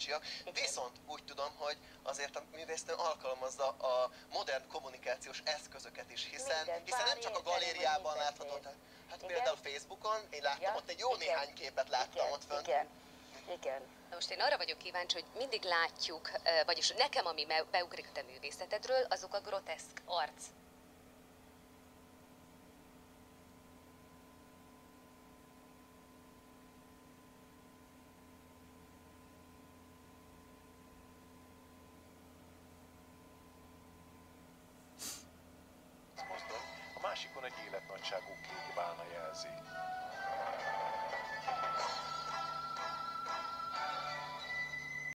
kíváncsiak. Viszont úgy tudom, hogy azért a művésznő alkalmazza a modern kommunikációs eszközöket is, hiszen nem csak a galériában látható, hát például Facebookon, én láttam ott egy jó néhány képet láttam ott fönt. Igen. Na most én arra vagyok kíváncsi, hogy mindig látjuk, vagyis nekem, ami beugrik a te művészetedről, azok a groteszk arc. A másikon egy életnagyságú kék bálna jelzi.